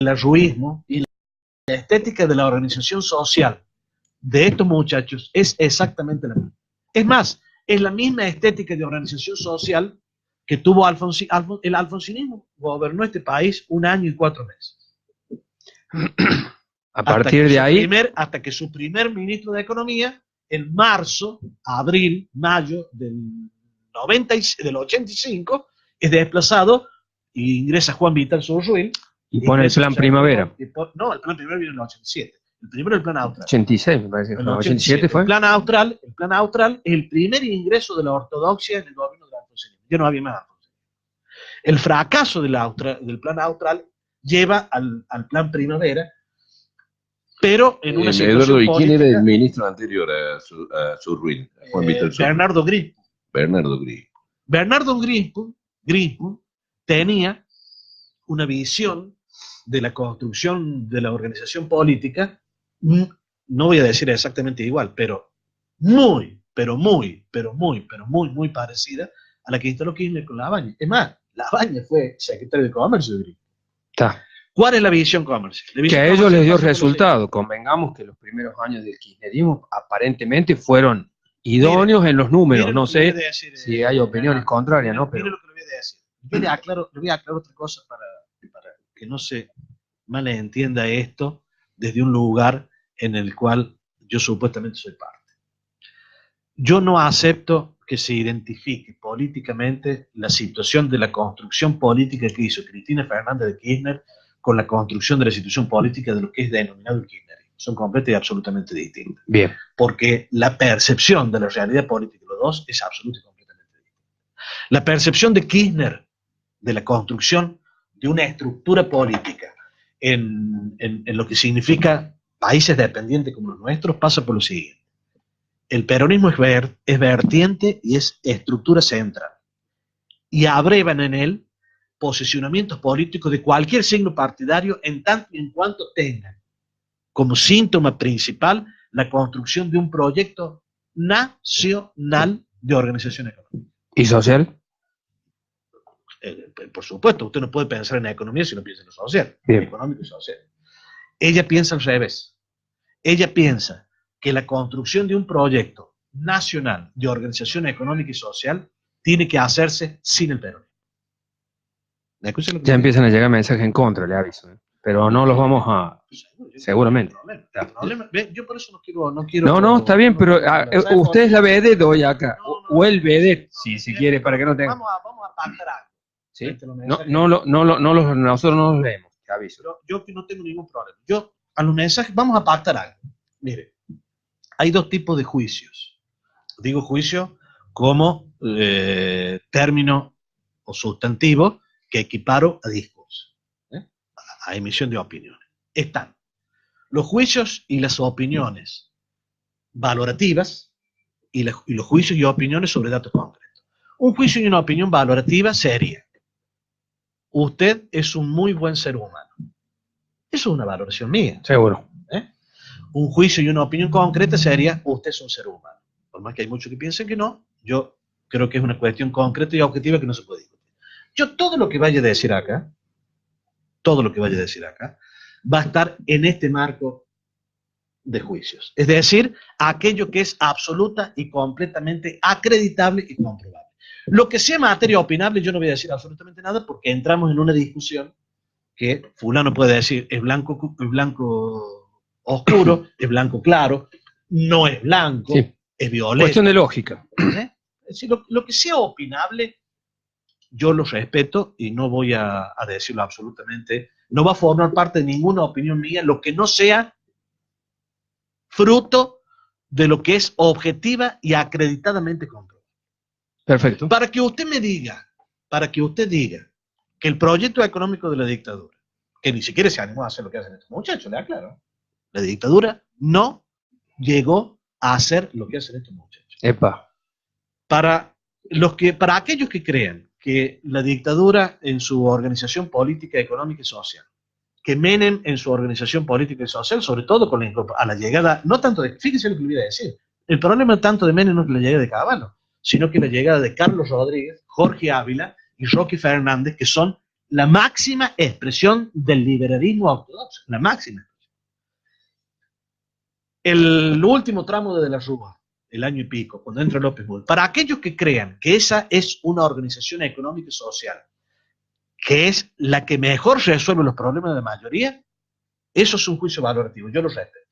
arruismo y la estética de la organización social de estos muchachos es exactamente la misma. Es más, es la misma estética de organización social que tuvo el alfonsinismo. Gobernó este país 1 año y 4 meses. A partir de ahí... Hasta que su primer ministro de Economía, en marzo, abril, mayo del 85, es desplazado y ingresa Juan Vital Surruil. Y pone el plan primavera. No, el plan primavera viene en el 87. El primero es el plan austral. 86, me parece. El 87 fue. El plan austral es el primer ingreso de la ortodoxia en el gobierno del alfonsinismo. Ya no había más alfonsinismo. El fracaso del plan austral lleva al plan primavera, pero en una situación Eduardo, ¿y quién política, era el ministro anterior a Surruil? Bernardo Grispo. Bernardo Grispo. Grispo tenía una visión de la construcción de la organización política, no voy a decir exactamente igual, pero muy parecida a la que instaló Kirchner con Labaña. Es más, Labaña fue secretario de Comercio de Grispo. ¿Cuál es la visión comercial? Que a ellos les dio resultado. Convengamos que los primeros años del kirchnerismo aparentemente fueron idóneos en los números. No sé si hay opiniones contrarias, ¿no? Pero... Mire lo que le voy a decir. Yo le voy a aclarar otra cosa para que no se malentienda esto desde un lugar en el cual yo supuestamente soy parte. Yo no acepto que se identifique políticamente la situación de la construcción política que hizo Cristina Fernández de Kirchner con la construcción de la situación política de lo que es denominado el kirchnerismo. Son completamente y absolutamente distintas. Bien. Porque la percepción de la realidad política de los dos es absolutamente y completamente distinta. La percepción de Kirchner de la construcción de una estructura política en lo que significa países dependientes como los nuestros pasa por lo siguiente. El peronismo es vertiente y es estructura central. Y abrevan en él posicionamientos políticos de cualquier signo partidario en tanto y en cuanto tengan como síntoma principal la construcción de un proyecto nacional de organización económica. ¿Y social? Por supuesto, usted no puede pensar en la economía si no piensa en lo social, Bien. económico y social. Ella piensa al revés. Ella piensa que la construcción de un proyecto nacional de organización económica y social tiene que hacerse sin el peronismo. Ya empiezan a llegar mensajes en contra, le aviso. Pero no los vamos a... Seguramente. Yo por eso no quiero... No, está bien, pero usted es la vedette hoy acá. O el vedette, si quiere, para que no tenga... Vamos a pactar algo. ¿Sí? Nosotros no los leemos, te aviso. Yo no tengo ningún problema. Yo, a los mensajes, vamos a pactar algo. Mire, hay dos tipos de juicios. Digo juicio como término o sustantivo que equiparo a discurso, a emisión de opiniones. Están los juicios y las opiniones valorativas y los juicios y opiniones sobre datos concretos. Un juicio y una opinión valorativa sería: usted es un muy buen ser humano. Eso es una valoración mía. Seguro. Un juicio y una opinión concreta sería: usted es un ser humano. Por más que hay muchos que piensen que no, yo creo que es una cuestión concreta y objetiva que no se puede discutir. Yo todo lo que vaya a decir acá, va a estar en este marco de juicios. Es decir, aquello que es absoluta y completamente acreditable y comprobable. Lo que sea materia opinable, yo no voy a decir absolutamente nada porque entramos en una discusión que fulano puede decir es blanco oscuro, es blanco claro, no es blanco, sí, es violeta. Cuestión de lógica. Es decir, lo que sea opinable, yo lo respeto y no voy a decirlo absolutamente, no va a formar parte de ninguna opinión mía, lo que no sea fruto de lo que es objetiva y acreditadamente comprobado. Perfecto. Para que usted diga que el proyecto económico de la dictadura, que ni siquiera se animó a hacer lo que hacen estos muchachos, le aclaro, la dictadura no llegó a hacer lo que hacen estos muchachos. Epa. Para aquellos que crean que la dictadura en su organización política, económica y social, que Menem en su organización política y social, sobre todo a la llegada, no tanto de, fíjense lo que le voy a decir, el problema tanto de Menem no es la llegada de Cavallo, sino que la llegada de Carlos Rodríguez, Jorge Ávila y Roque Fernández, que son la máxima expresión del liberalismo ortodoxo, la máxima. El último tramo de la Rúa, el año y pico, cuando entra López Bull, para aquellos que crean que esa es una organización económica y social, que es la que mejor resuelve los problemas de la mayoría, eso es un juicio valorativo, yo lo respeto.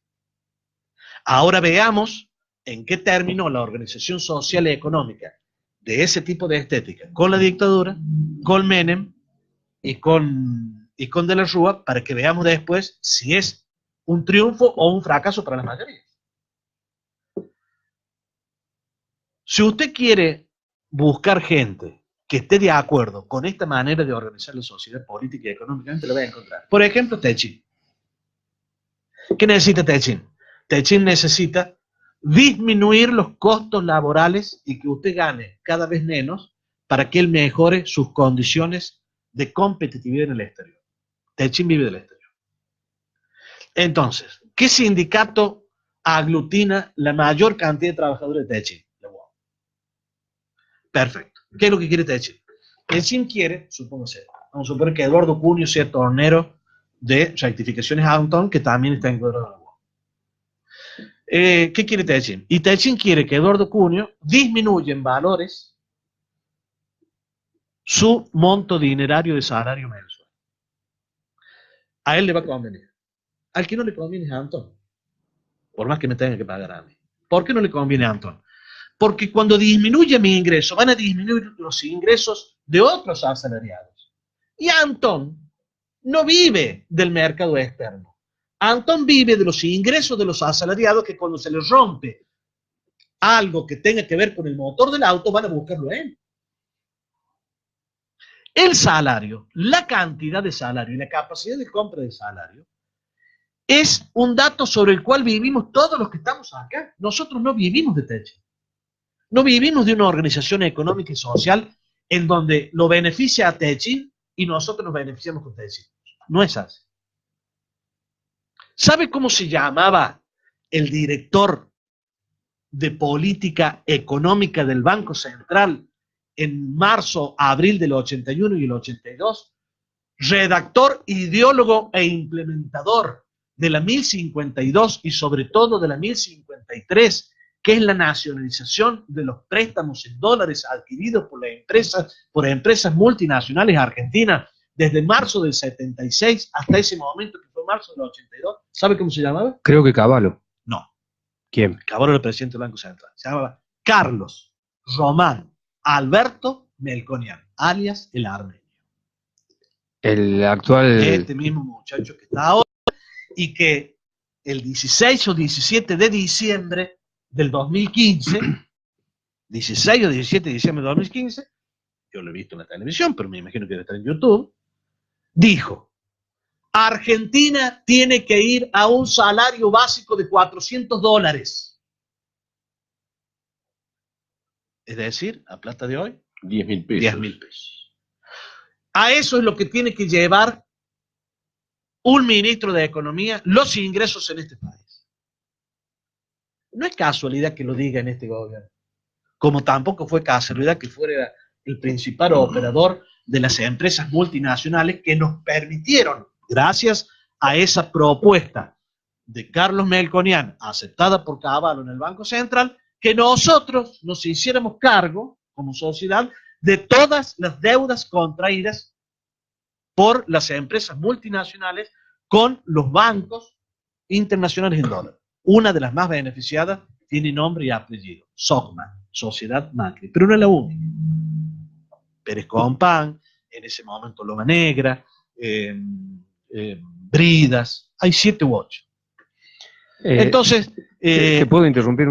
Ahora veamos en qué terminó la organización social y económica de ese tipo de estética, con la dictadura, con Menem y con De la Rúa, para que veamos después si es un triunfo o un fracaso para las mayorías. Si usted quiere buscar gente que esté de acuerdo con esta manera de organizar la sociedad política y económicamente, lo va a encontrar. Por ejemplo, Techin. ¿Qué necesita Techin? Techin necesita disminuir los costos laborales y que usted gane cada vez menos para que él mejore sus condiciones de competitividad en el exterior. Techin vive del exterior. Entonces, ¿qué sindicato aglutina la mayor cantidad de trabajadores de Techin? Perfecto. ¿Qué es lo que quiere Techin? Techin quiere, vamos a suponer que Eduardo Cunio sea tornero de rectificaciones Antón, que también está en cuadro de la UOC. ¿Qué quiere Techin? Y Techin quiere que Eduardo Cunio disminuya en valores su monto dinerario de salario mensual. A él le va a convenir. Al que no le conviene es a Antón. Por más que me tenga que pagar a mí. ¿Por qué no le conviene a Antón? Porque cuando disminuye mi ingreso, van a disminuir los ingresos de otros asalariados. Y Antón no vive del mercado externo. Antón vive de los ingresos de los asalariados que cuando se les rompe algo que tenga que ver con el motor del auto, van a buscarlo a él. El salario, la cantidad de salario y la capacidad de compra de salario es un dato sobre el cual vivimos todos los que estamos acá. Nosotros no vivimos de techo. No vivimos de una organización económica y social en donde lo beneficia a Techin y nosotros nos beneficiamos con Techin. No es así. ¿Sabe cómo se llamaba el director de política económica del Banco Central en marzo, abril del 81 y el 82? Redactor, ideólogo e implementador de la 1052 y sobre todo de la 1053, que es la nacionalización de los préstamos en dólares adquiridos por empresas multinacionales argentinas desde marzo del 76 hasta ese momento, que fue marzo del 82. ¿Sabe cómo se llamaba? Creo que Cavallo. No. ¿Quién? Cavallo era el presidente del Banco Central. Se llamaba Carlos Román Alberto Melconian, alias el armenio. El actual... Este mismo muchacho que está ahora y que el 16 o 17 de diciembre del 2015, 16 o 17 de diciembre del 2015, yo lo he visto en la televisión, pero me imagino que debe estar en YouTube, dijo: Argentina tiene que ir a un salario básico de $400. Es decir, a plata de hoy, 10.000 pesos. 10.000 pesos. A eso es lo que tiene que llevar un ministro de Economía, los ingresos en este país. No es casualidad que lo diga en este gobierno, como tampoco fue casualidad que fuera el principal operador de las empresas multinacionales que nos permitieron, gracias a esa propuesta de Carlos Melconian, aceptada por Cavallo en el Banco Central, que nosotros nos hiciéramos cargo, como sociedad, de todas las deudas contraídas por las empresas multinacionales con los bancos internacionales en dólares. Una de las más beneficiadas tiene nombre y apellido: SOCMA, Sociedad Macri, pero no es la única. Pérez Compán, en ese momento Loma Negra, Bridas, hay 7 u 8. Entonces... ¿Te puedo interrumpir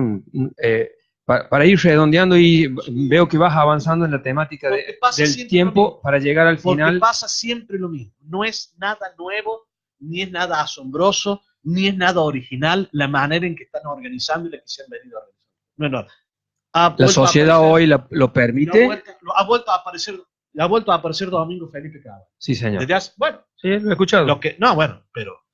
para ir redondeando? Y veo que vas avanzando en la temática del tiempo para llegar al final. Porque pasa siempre lo mismo. No es nada nuevo, ni es nada asombroso, ni es nada original la manera en que están organizando y la que se han venido a organizar. No es nada. La sociedad hoy lo permite. Ha vuelto a aparecer Domingo Felipe Cavallo. Sí, señor. Bueno, sí, lo he escuchado. Pero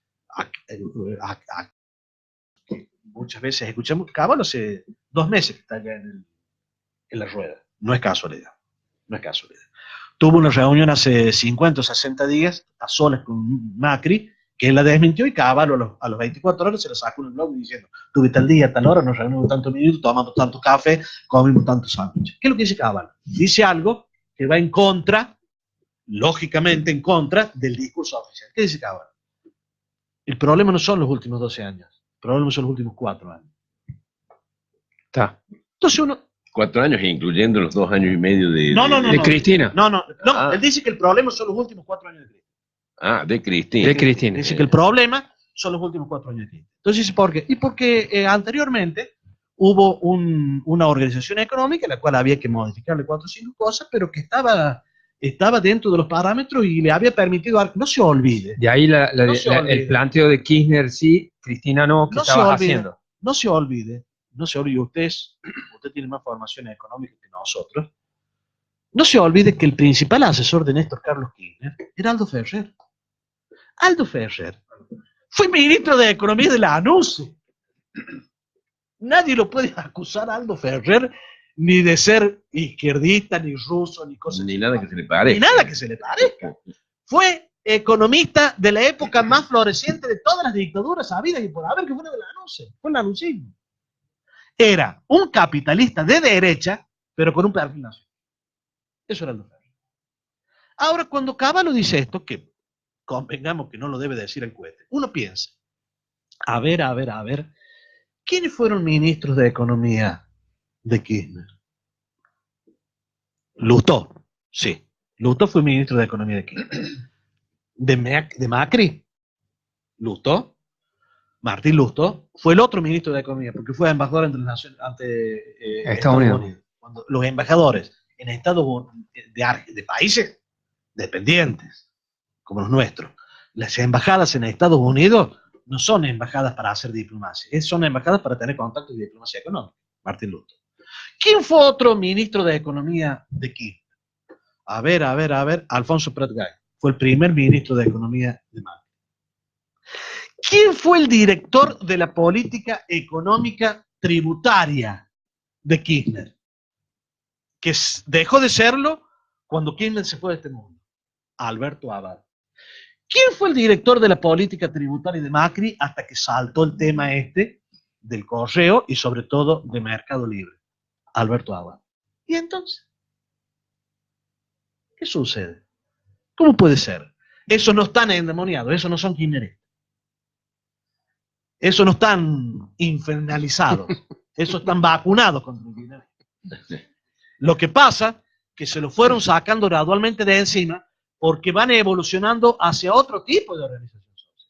muchas veces escuchamos, Cavallo hace 2 meses que está allá en la rueda. No es casualidad. No es casualidad. tuvo una reunión hace 50 o 60 días a solas con Macri, que él la desmintió y Caballo a los 24 horas se lo sacó en el blog diciendo, tuve tal día, tal hora, nos reunimos tantos minutos, tomamos tanto café, comimos tantos sándwiches. ¿Qué es lo que dice Caballo? Dice algo que va en contra, lógicamente en contra del discurso oficial. ¿Qué dice Caballo? El problema no son los últimos 12 años, el problema son los últimos 4 años. Está. Entonces uno... 4 años, incluyendo los 2 años y medio de... de Cristina. No, él dice que el problema son los últimos 4 años de Cristina. De Cristina. De Cristina. Dice que el problema son los últimos 4 años de Cristina. Entonces dice, ¿por qué? Y porque anteriormente hubo una organización económica en la cual había que modificarle 4 o 5 cosas, pero que estaba dentro de los parámetros y le había permitido, no se olvide. De ahí el planteo de Kirchner sí, Cristina no, ¿qué estabas haciendo? No se olvide, usted tiene más formación económica que nosotros, no se olvide que el principal asesor de Néstor Carlos Kirchner era Aldo Ferrer. Aldo Ferrer fue ministro de Economía de la ANUCE. Nadie lo puede acusar a Aldo Ferrer ni de ser izquierdista, ni ruso, ni cosas ni nada que se le parezca. Ni nada que se le parezca. Fue economista de la época más floreciente de todas las dictaduras habidas y por haber, que fue de la ANUCE. Fue el anucismo. Era un capitalista de derecha, pero con un perfil nacional. Eso era Aldo Ferrer. Ahora, cuando Caballo dice esto, que convengamos que no lo debe decir el cohete, uno piensa, a ver, ¿quiénes fueron ministros de Economía de Kirchner? Lustó, sí. Lustó fue ministro de Economía de Kirchner. De Macri, Lustó, Martín Lustó, fue el otro ministro de Economía, porque fue embajador ante Estados Unidos. Cuando los embajadores en Estados Unidos, de países dependientes, como los nuestros, las embajadas en Estados Unidos no son embajadas para hacer diplomacia, son embajadas para tener contactos de diplomacia económica. Martín Lustó. ¿Quién fue otro ministro de Economía de Kirchner? A ver, Alfonso Prat Gay. Fue el primer ministro de Economía de Macri. ¿Quién fue el director de la política económica tributaria de Kirchner? Que dejó de serlo cuando Kirchner se fue de este mundo. Alberto Abad. ¿Quién fue el director de la política tributaria de Macri hasta que saltó el tema del correo y sobre todo de Mercado Libre? Alberto Abad. ¿Y entonces? ¿Qué sucede? ¿Cómo puede ser? Esos no están endemoniados, esos no son kirchneristas. Esos no están infernalizados, esos están vacunados contra el kirchnerismo. Lo que pasa que se lo fueron sacando gradualmente de encima porque van evolucionando hacia otro tipo de organización social.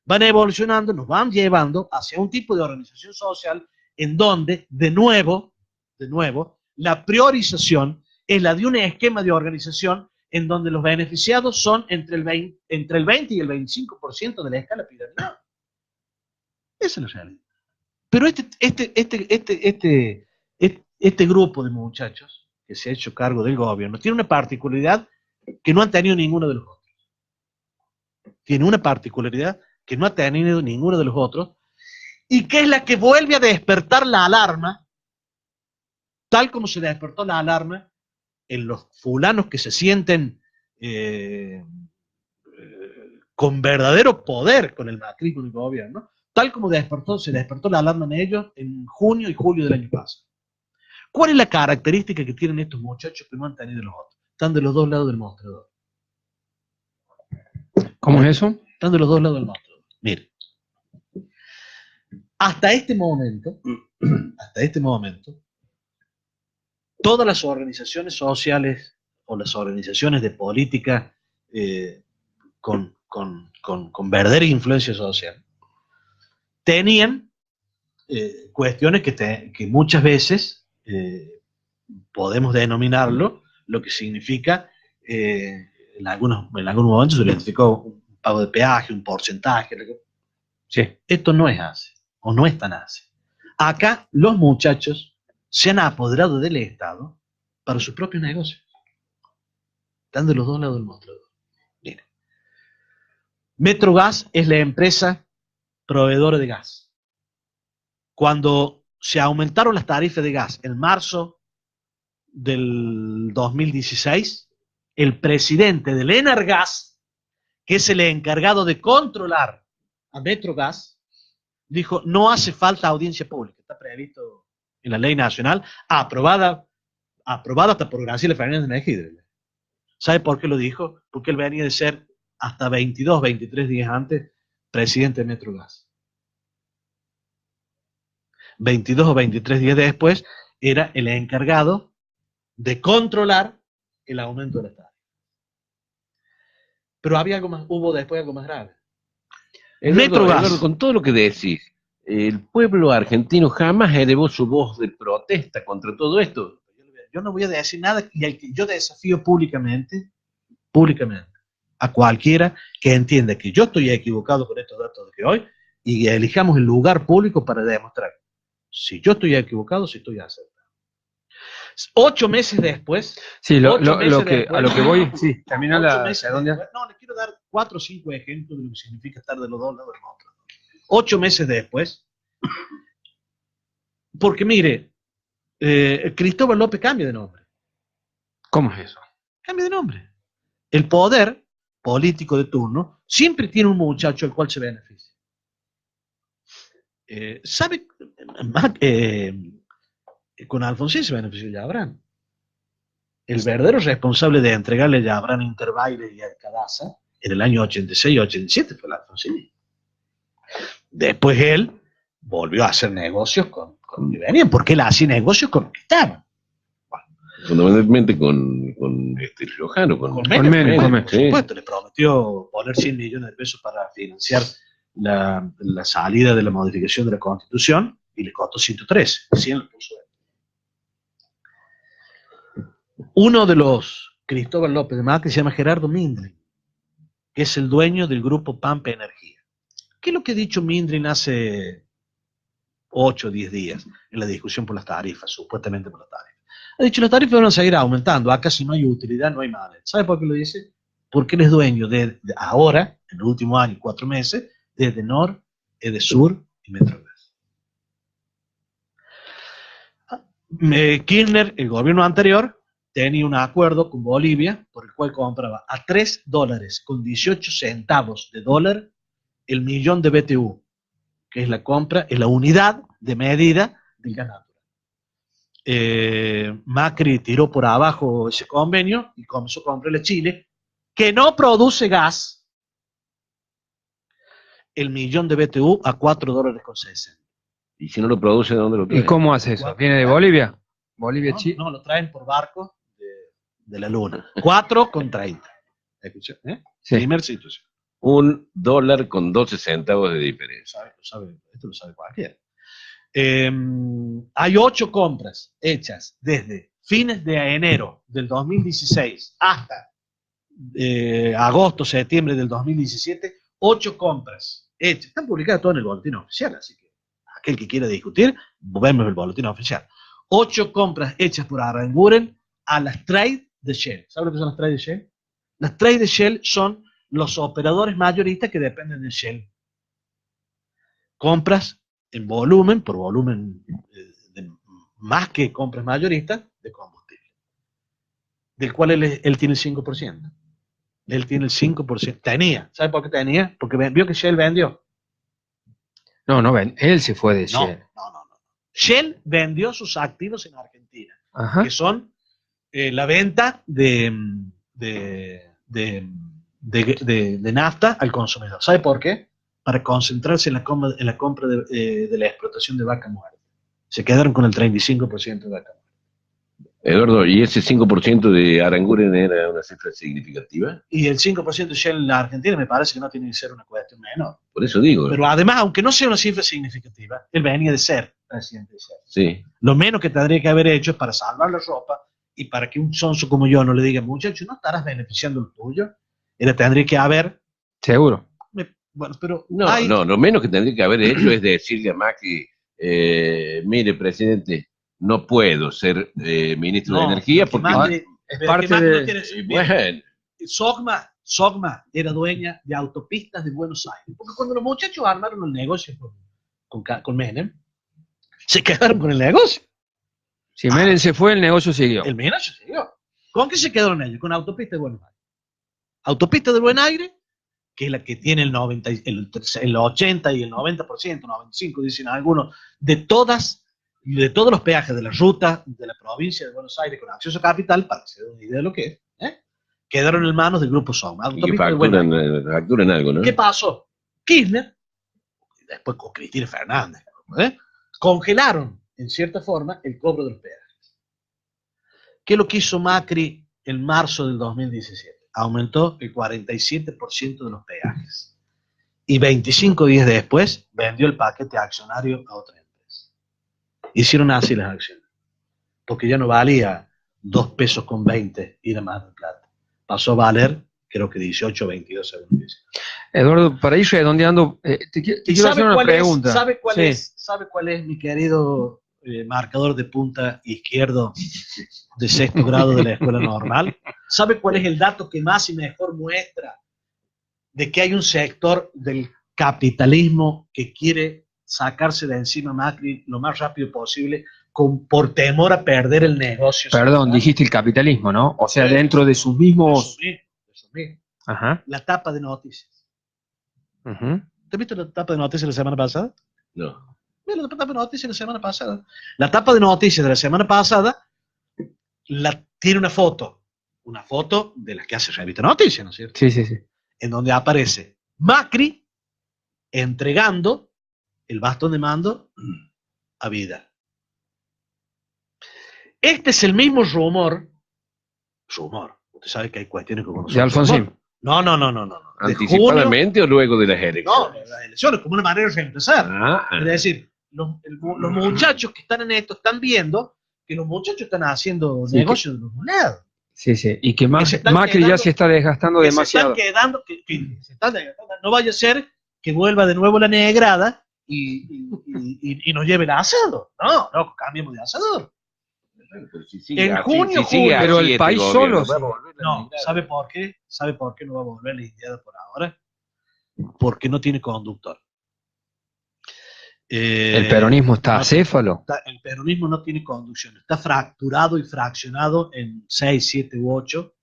Van evolucionando, nos van llevando hacia un tipo de organización social en donde, de nuevo, la priorización es la de un esquema de organización en donde los beneficiados son entre el 20 y el 25% de la escala piramidal. Esa es la realidad. Pero este grupo de muchachos que se ha hecho cargo del gobierno tiene una particularidad que no han tenido ninguno de los otros. Tiene una particularidad que no ha tenido ninguno de los otros y que es la que vuelve a despertar la alarma, tal como se despertó la alarma en los fulanos que se sienten con verdadero poder con el macrismo del gobierno, tal como se despertó la alarma en ellos en junio y julio del año pasado. ¿Cuál es la característica que tienen estos muchachos que no han tenido los otros? Están de los dos lados del mostrador. ¿Cómo es eso? Están de los dos lados del mostrador. Mire, hasta este momento, todas las organizaciones sociales o las organizaciones de política con verdadera influencia social tenían cuestiones que muchas veces podemos denominarlo lo que significa, en algunos momentos se le identificó un pago de peaje, un porcentaje. Sí. Esto no es así, o no es tan así. Acá los muchachos se han apoderado del Estado para sus propios negocios. Están de los dos lados del mostrador. Miren. Metrogas es la empresa proveedora de gas. Cuando se aumentaron las tarifas de gas en marzo del 2016, el presidente del Enargas, que es el encargado de controlar a Metrogas, dijo, no hace falta audiencia pública, está previsto en la ley nacional, aprobada hasta por Graciela Fernández de Mejía. ¿Sabe por qué lo dijo? Porque él venía de ser hasta 22, 23 días antes presidente de Metrogas. 22 o 23 días después era el encargado de controlar el aumento de la tarifa. Pero había algo más, hubo después algo más grave. Eduardo, con todo lo que decís, el pueblo argentino jamás elevó su voz de protesta contra todo esto. Yo no voy a decir nada, y al que yo desafío públicamente, a cualquiera que entienda que yo estoy equivocado con estos datos de hoy, y elijamos el lugar público para demostrar si yo estoy equivocado, si estoy acertado. 8 meses después. Sí, a lo que voy, sí, termina la redonda. No, le quiero dar 4 o 5 ejemplos de lo que significa estar de los dos lados del otro. 8 meses después, porque mire, Cristóbal López cambia de nombre. ¿Cómo es eso? Cambia de nombre. El poder político de turno siempre tiene un muchacho al cual se beneficia. ¿Sabe? Con Alfonsín se benefició Yabran. El verdadero responsable de entregarle a Yabran Interbaile y Alcadaza en el año 86-87 fue el Alfonsín. Después él volvió a hacer negocios con que venían, porque él hacía negocios con los que estaban. Fundamentalmente con Riojano, con Menem. Por supuesto, le prometió poner 100 millones de pesos para financiar la salida de la modificación de la Constitución y le costó 113. 100 lo puso él. Uno de los Cristóbal López de Macri se llama Gerardo Mindrin, que es el dueño del grupo Pampa Energía. ¿Qué es lo que ha dicho Mindrin hace 8 o 10 días en la discusión por las tarifas, supuestamente por las tarifas? Ha dicho, las tarifas van a seguir aumentando, acá si no hay utilidad no hay nada. ¿Sabe por qué lo dice? Porque él es dueño de ahora, en el último año y 4 meses, de Edenor, Edesur y Metrogas. Kirchner, el gobierno anterior, tenía un acuerdo con Bolivia por el cual compraba a $3 con 18 centavos de dólar el millón de BTU, que es la compra, es la unidad de medida del gas natural. Macri tiró por abajo ese convenio y comenzó a comprarle a Chile, que no produce gas, el millón de BTU a $4.60. ¿Y si no lo produce, de dónde lo trae? ¿Y cómo hace eso? ¿Viene de Bolivia? ¿Bolivia, Chile? No, lo traen por barco de la luna. 4,30. ¿Escuché? Sí. Primer situación. $1 con 12 centavos de diferencia. Esto lo sabe cualquiera. Hay 8 compras hechas desde fines de enero del 2016 hasta agosto, septiembre del 2017, 8 compras hechas. Están publicadas todas en el boletín oficial, así que aquel que quiera discutir, vemos el boletín oficial. 8 compras hechas por Aranguren a las trade de Shell. ¿Saben lo que son las trade de Shell? Las trade de Shell son los operadores mayoristas que dependen de Shell. Compras en volumen, por volumen más que compras mayoristas de combustible, del cual él tiene el 5%. Él tiene el 5%. Tenía. ¿Sabe por qué tenía? Porque vio que Shell vendió. No, él se fue de Shell. No. Shell vendió sus activos en Argentina, Ajá. que son la venta de nafta al consumidor. ¿Sabe por qué? Para concentrarse en la compra de la explotación de vaca muerta. Se quedaron con el 35% de vaca muerta. Eduardo, ¿y ese 5% de Aranguren era una cifra significativa? Y el 5% de Shell en la Argentina me parece que no tiene que ser una cuestión menor. Por eso digo. Pero además, aunque no sea una cifra significativa, él venía de ser presidente de Shell. Sí. Lo menos que tendría que haber hecho es para salvar la ropa y para que un sonso como yo no le diga, muchacho, no estarás beneficiando lo tuyo. Tendría que haber... Seguro. Bueno, pero no, lo menos que tendría que haber hecho es decirle a Macri, mire, presidente, no puedo ser ministro de Energía porque es parte de... Bueno. Sogma era dueña de autopistas de Buenos Aires, porque cuando los muchachos armaron el negocio con Menem, se quedaron con el negocio. Si Menem se fue, el negocio siguió. El negocio siguió. ¿Con qué se quedaron ellos? Con Autopista de Buenos Aires. Autopista de Buen Aire, que es la que tiene el 80 y el 90%, 95%, dicen algunos, de todos los peajes de la ruta de la provincia de Buenos Aires con acceso a capital, para que se den una idea de lo que es, quedaron en manos del Grupo Soma. Y que facturan algo, ¿no? ¿Qué pasó? Kirchner, después con Cristina Fernández, congelaron, en cierta forma, el cobro de los peajes. ¿Qué es lo que hizo Macri en marzo del 2017? Aumentó el 47% de los peajes. Y 25 días después vendió el paquete accionario a otra empresa. Hicieron así las acciones. Porque ya no valía 2 pesos con 20 ir a Mar del Plata. Pasó a valer, creo que 18 o 22 según dice. Eduardo, para ir redondeando, te quiero hacer una pregunta. ¿Sabe cuál es mi querido marcador de punta izquierdo de 6º grado de la escuela normal? ¿Sabe cuál es el dato que más y mejor muestra de que hay un sector del capitalismo que quiere sacarse de encima a Macri lo más rápido posible por temor a perder el negocio? Perdón, dijiste el capitalismo, ¿no? O sea, dentro de sus mismos... De sus mismos. Ajá. La tapa de noticias. Uh-huh. ¿Te has visto la tapa de noticias la semana pasada? No. Mira la tapa de noticias de la semana pasada. La tapa de noticias de la semana pasada tiene una foto de las que hace Revista Noticias, ¿no es cierto? Sí, sí, sí. En donde aparece Macri entregando el bastón de mando a Vidal. Este es el mismo rumor, usted sabe que hay cuestiones como de Alfonsín. No. ¿Anticipadamente o luego de las elecciones? No, de las elecciones, como una manera de reemplazar. Es decir, los muchachos que están en esto están viendo que los muchachos están haciendo negocios de los monedas. Sí, sí, y que Macri ya se está desgastando demasiado. Se están desgastando. No vaya a ser que vuelva de nuevo la negrada y nos lleve el asado. No, cambiemos de asador. En junio, pero el país solo. No, ¿sabe por qué? ¿Sabe por qué no va a volver la Indiada por ahora? Porque no tiene conductor. El peronismo está acéfalo. El peronismo no tiene conducción. Está fracturado y fraccionado en 6, 7 u 8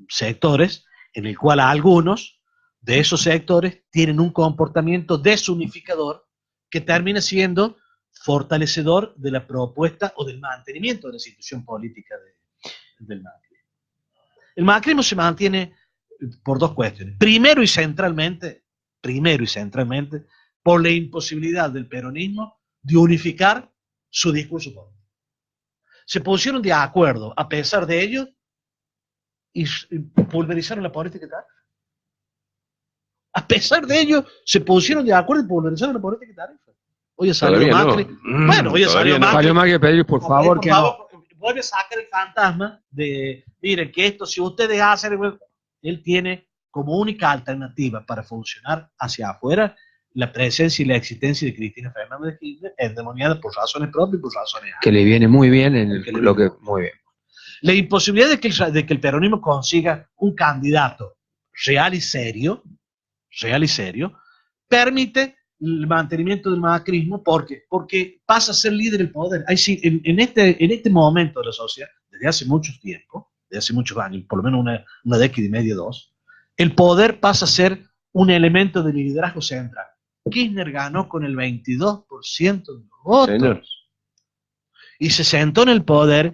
sectores, en el cual algunos de esos sectores tienen un comportamiento desunificador que termina siendo fortalecedor de la propuesta o del mantenimiento de la situación política del Macri. El macrismo se mantiene por 2 cuestiones. Primero y centralmente, por la imposibilidad del peronismo de unificar su discurso político. Se pusieron de acuerdo, a pesar de ello, y pulverizaron la política tarifa. A pesar de ello, se pusieron de acuerdo y pulverizaron la política tarifa. Hoy salió Macri. No. Bueno, hoy salió Macri. Salió Macri a pedir, por favor, que no. Vuelve a sacar el fantasma de, miren, que esto, si ustedes hacen, él tiene como única alternativa para funcionar hacia afuera la presencia y la existencia de Cristina Fernández de Kirchner, endemoniada por razones propias y por razones que le viene muy bien muy bien. La imposibilidad de que el peronismo consiga un candidato real y serio, permite el mantenimiento del macrismo. Porque pasa a ser líder del poder. En este momento de la sociedad, desde hace mucho tiempo, desde hace muchos años, por lo menos una década y media, 2, el poder pasa a ser un elemento de liderazgo central. Kirchner ganó con el 22% de los votos. Señor. Y se sentó en el poder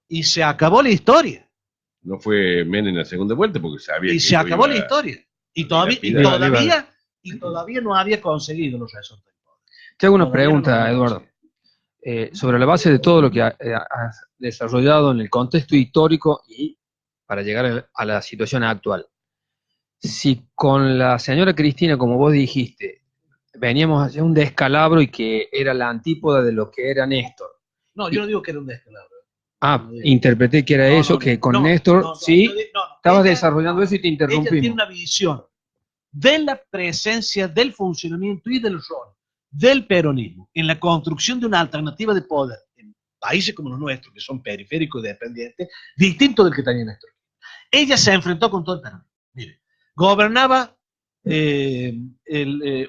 y se acabó la historia. No fue Menem en la segunda vuelta porque sabía y que se acabó la historia. Y todavía no había conseguido los resultados. Te hago una pregunta, Eduardo. Sobre la base de todo lo que has desarrollado en el contexto histórico y para llegar a la situación actual. Si con la señora Cristina, como vos dijiste, veníamos hacia un descalabro y que era la antípoda de lo que era Néstor. No, yo no digo que era un descalabro. Interpreté que era eso, que con Néstor, estabas desarrollando eso y te interrumpimos. Ella tiene una visión de la presencia, del funcionamiento y del rol del peronismo en la construcción de una alternativa de poder en países como los nuestros, que son periféricos y dependientes, distinto del que tenía Néstor. Ella se enfrentó con todo el peronismo. Mire, gobernaba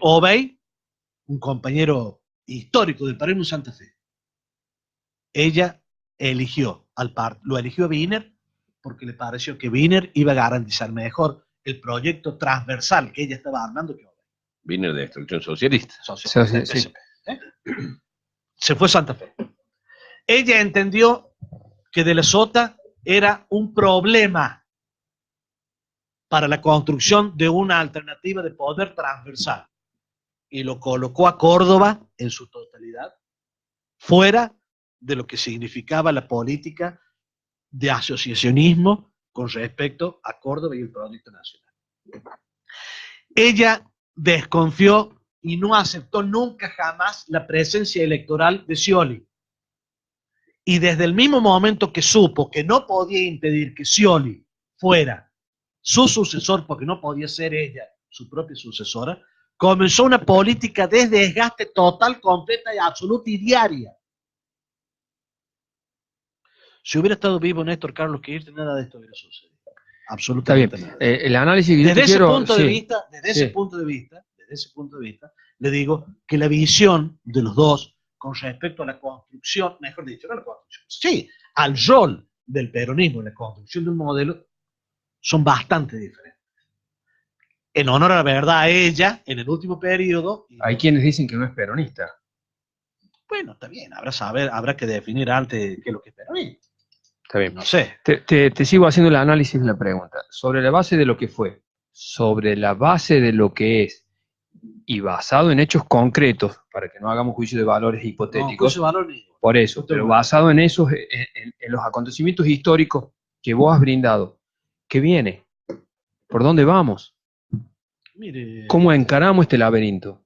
Obey, un compañero histórico del peronismo en Santa Fe. Ella eligió lo eligió a Wiener porque le pareció que Wiener iba a garantizar mejor el proyecto transversal que ella estaba armando que Oberg. Wiener de Destrucción Socialista. Sí. Se fue a Santa Fe. Ella entendió que De la Sota era un problema para la construcción de una alternativa de poder transversal y lo colocó a Córdoba en su totalidad fuera de lo que significaba la política de asociacionismo con respecto a Córdoba y el proyecto nacional. Ella desconfió y no aceptó nunca jamás la presencia electoral de Scioli. Y desde el mismo momento que supo que no podía impedir que Scioli fuera su sucesor, porque no podía ser ella su propia sucesora, comenzó una política de desgaste total, completa y absoluta y diaria. Si hubiera estado vivo Néstor Carlos Kirchner, nada de esto hubiera sucedido. Absolutamente nada. El análisis que desde ese quiero, punto de vista, desde ese punto de vista, le digo que la visión de los dos con respecto a la construcción, mejor dicho, no a la construcción, sí, al rol del peronismo en la construcción de un modelo, son bastante diferentes. En honor a la verdad a ella, en el último periodo... Hay quienes dicen que no es peronista. Bueno, está bien, habrá que definir antes qué es lo que es peronismo. Está bien. No sé. Te sigo haciendo el análisis de la pregunta. Sobre la base de lo que fue, sobre la base de lo que es, y basado en hechos concretos, para que no hagamos juicio de valores hipotéticos, por eso, pero basado en esos, en los acontecimientos históricos que vos has brindado, ¿qué viene? ¿Por dónde vamos? Mire, ¿cómo encaramos este laberinto?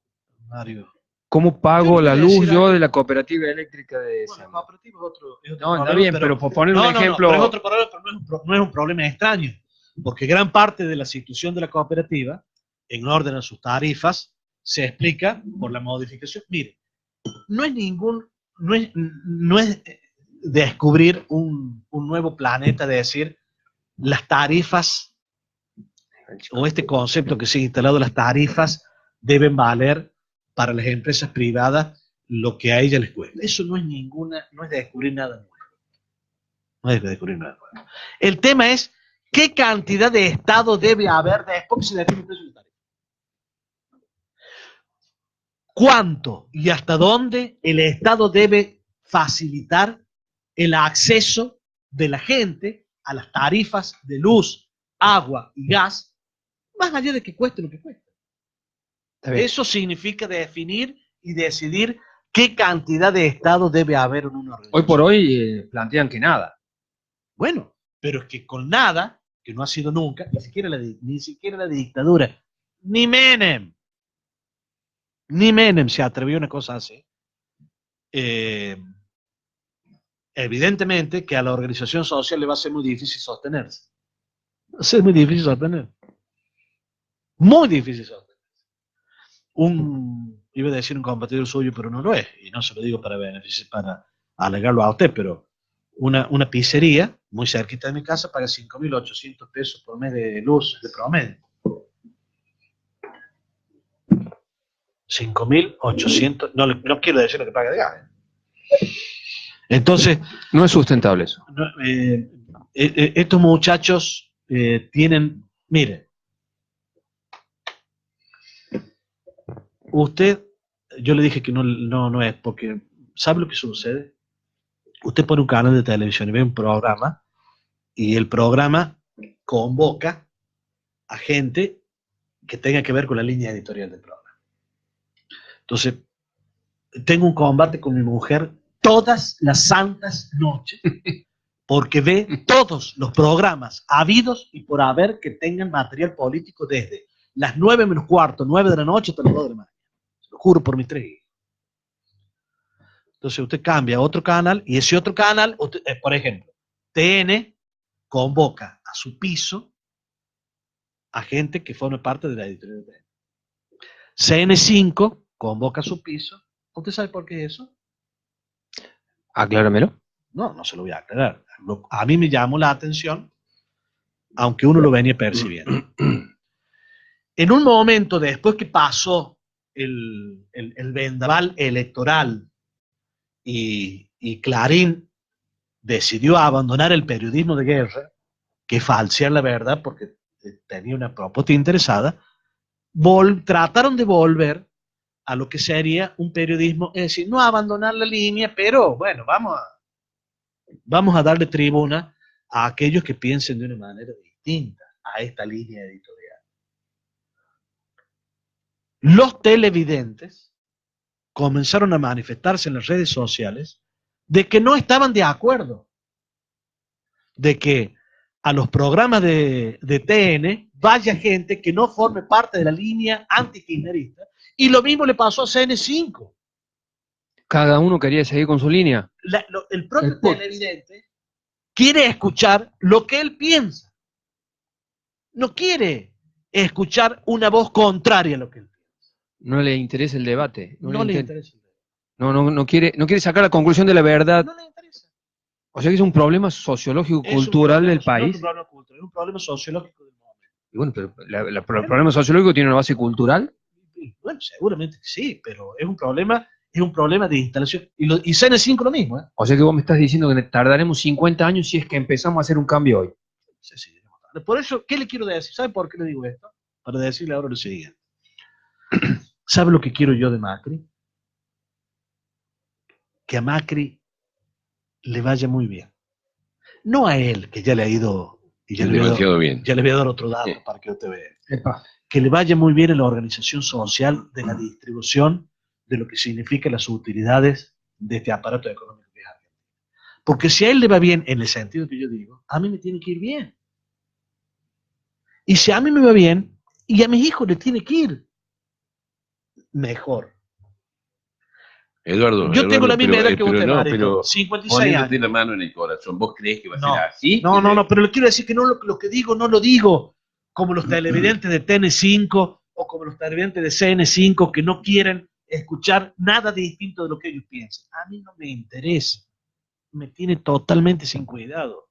Mario. ¿Cómo pago la luz yo de la cooperativa eléctrica de Bueno, la San? cooperativa es otro No, problema, está bien, pero por poner un ejemplo... pero es otro problema, pero no es un problema extraño, porque gran parte de la situación de la cooperativa, en orden a sus tarifas, se explica por la modificación. Mire, no es descubrir un nuevo planeta de decir las tarifas, o este concepto que se ha instalado, las tarifas deben valer para las empresas privadas lo que a ellas les cuesta. Eso no es descubrir nada nuevo. No es descubrir nada nuevo. El tema es qué cantidad de Estado debe haber después que se define el precio de tarifa. ¿Cuánto y hasta dónde el Estado debe facilitar el acceso de la gente a las tarifas de luz, agua y gas, más allá de que cueste lo que cueste? Eso significa definir y decidir qué cantidad de Estado debe haber en una organización. Hoy por hoy plantean que nada. Bueno, pero es que con nada, que no ha sido nunca, ni siquiera la dictadura, ni Menem se atrevió a una cosa así. Evidentemente que a la organización social le va a ser muy difícil sostenerse. Va a ser muy difícil sostener. Muy difícil sostener. Iba a decir un compatriota suyo, pero no lo es, y no se lo digo para alegarlo a usted, pero una pizzería muy cerquita de mi casa paga 5.800 pesos por mes de luz de promedio. 5.800, no quiero decir lo que paga de gas. Entonces... No es sustentable eso. Estos muchachos tienen... Mire, usted, yo le dije que no es, porque ¿sabe lo que sucede? Usted pone un canal de televisión y ve un programa, y el programa convoca a gente que tenga que ver con la línea editorial del programa. Entonces, tengo un combate con mi mujer todas las santas noches, porque ve todos los programas habidos y por haber que tengan material político desde las 9 menos cuarto, 9 de la noche hasta las 2 de la mañana. Se lo juro por mis 3 hijos. Entonces usted cambia a otro canal y ese otro canal, por ejemplo, TN convoca a su piso a gente que forme parte de la editorial de TN. CN5 convoca a su piso. ¿Usted sabe por qué es eso? Acláramelo. No se lo voy a aclarar. A mí me llamó la atención, aunque uno lo venía percibiendo. En un momento después que pasó el vendaval electoral y Clarín decidió abandonar el periodismo de guerra que falsear la verdad porque tenía una propuesta interesada, trataron de volver a lo que sería un periodismo, es decir, no abandonar la línea, pero bueno, vamos a darle tribuna a aquellos que piensen de una manera distinta a esta línea editorial. Los televidentes comenzaron a manifestarse en las redes sociales de que no estaban de acuerdo, de que a los programas de TN vaya gente que no forme parte de la línea antikirchnerista, y lo mismo le pasó a CN5. Cada uno quería seguir con su línea. El propio televidente quiere escuchar lo que él piensa. No quiere escuchar una voz contraria a lo que él piensa. No le interesa el debate. No le interesa el debate. No quiere sacar la conclusión de la verdad. No le interesa. O sea que es un problema sociológico, cultural del país. Es un problema sociológico del momento. Y bueno, pero el problema sociológico tiene una base cultural. Bueno, seguramente que sí, pero es un problema de instalación. Y CN5 lo mismo, ¿eh? O sea que vos me estás diciendo que tardaremos 50 años si es que empezamos a hacer un cambio hoy. Sí. Por eso, ¿qué le quiero decir? ¿Sabe por qué le digo esto? Para decirle ahora lo siguiente. ¿Sabe lo que quiero yo de Macri? Que a Macri le vaya muy bien. No a él, que ya le ha ido... Y ya demasiado bien. Ya le voy a dar otro dato Sí. para que usted vea. Epa. Que le vaya muy bien en la organización social de la distribución de lo que significa las utilidades de este aparato económico que es Argentina. Porque si a él le va bien en el sentido que yo digo, a mí me tiene que ir bien. Y si a mí me va bien, y a mis hijos les tiene que ir mejor. Eduardo, Yo tengo la misma edad que usted, no, Marito, pero 56 poniéndote años. la mano en el corazón, ¿vos crees que va a No, ser así? no, pero le quiero decir que no lo que digo no lo digo como los televidentes de TN5 o como los televidentes de CN5 que no quieren escuchar nada distinto de lo que ellos piensan. A mí no me interesa, me tiene totalmente sin cuidado.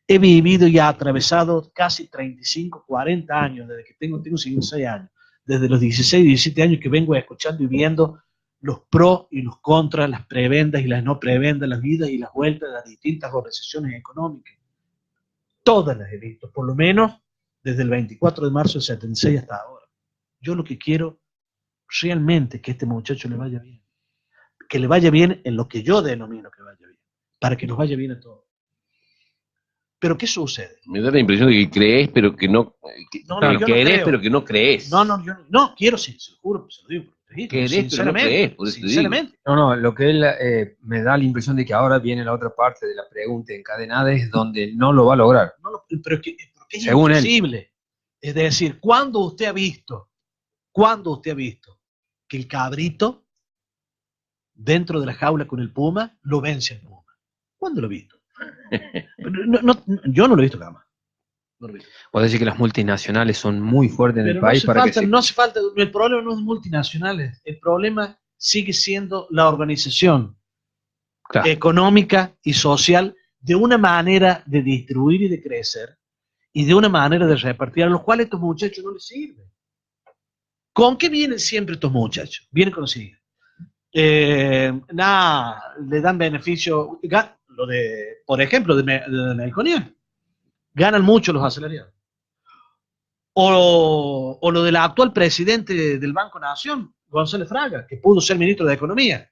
He vivido y atravesado casi 35, 40 años, desde que tengo 56 años, desde los 16, 17 años que vengo escuchando y viendo los pros y los contras, las prebendas y las no prebendas, las idas y las vueltas de las distintas organizaciones económicas. Todas las he visto, por lo menos desde el 24 de marzo del 76 hasta ahora. Yo lo que quiero realmente es que a este muchacho le vaya bien. Que le vaya bien en lo que yo denomino que vaya bien. Para que nos vaya bien a todos. Pero ¿qué sucede? Me da la impresión de que crees, pero que no... yo querés, creo. pero que no crees. Yo no quiero, sí, se lo juro, se lo digo. Querés, pero no crees, por eso te digo. Sinceramente. No, lo que él me da la impresión de que ahora viene la otra parte de la pregunta encadenada es donde no lo va a lograr. Pero es que es Según imposible. Es decir, ¿cuándo usted ha visto que el cabrito dentro de la jaula con el puma lo vence al puma? ¿Cuándo lo ha visto? Yo no lo he visto jamás. No lo he visto. Puedo decir que las multinacionales son muy fuertes en el país para que no hace falta, el problema no es multinacionales, el problema sigue siendo la organización económica y social de una manera de distribuir y de crecer y de una manera de repartir, a los cuales estos muchachos no les sirven. ¿Con qué vienen siempre estos muchachos? Vienen con lo siguiente. Le dan beneficio, por ejemplo, de Melconian. Ganan mucho los asalariados. O lo del actual presidente del Banco Nación, González Fraga, que pudo ser ministro de Economía.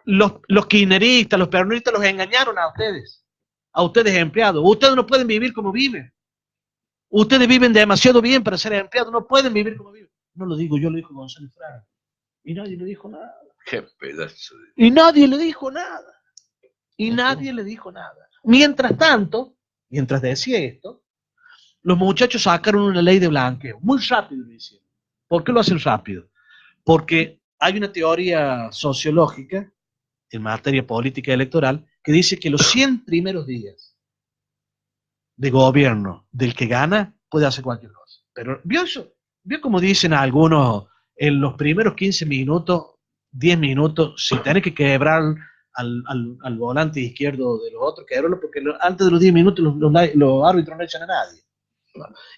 Los kirchneristas, los peronistas los engañaron a ustedes empleados. Ustedes no pueden vivir como viven. Ustedes viven demasiado bien para ser empleados, no pueden vivir como viven. No lo digo yo, lo dijo González Fraga. Y nadie le dijo nada. Qué pedazo de... Y nadie le dijo nada. Mientras tanto, mientras decía esto, los muchachos sacaron una ley de blanqueo. Muy rápido lo hicieron. ¿Por qué lo hacen rápido? Porque hay una teoría sociológica en materia política y electoral que dice que los 100 primeros días de gobierno del que gana puede hacer cualquier cosa. Pero vio como dicen algunos, en los primeros 15 minutos, 10 minutos, si tenés que quebrar al volante izquierdo de los otros, quebrarlo, porque antes de los 10 minutos los árbitros no echan a nadie.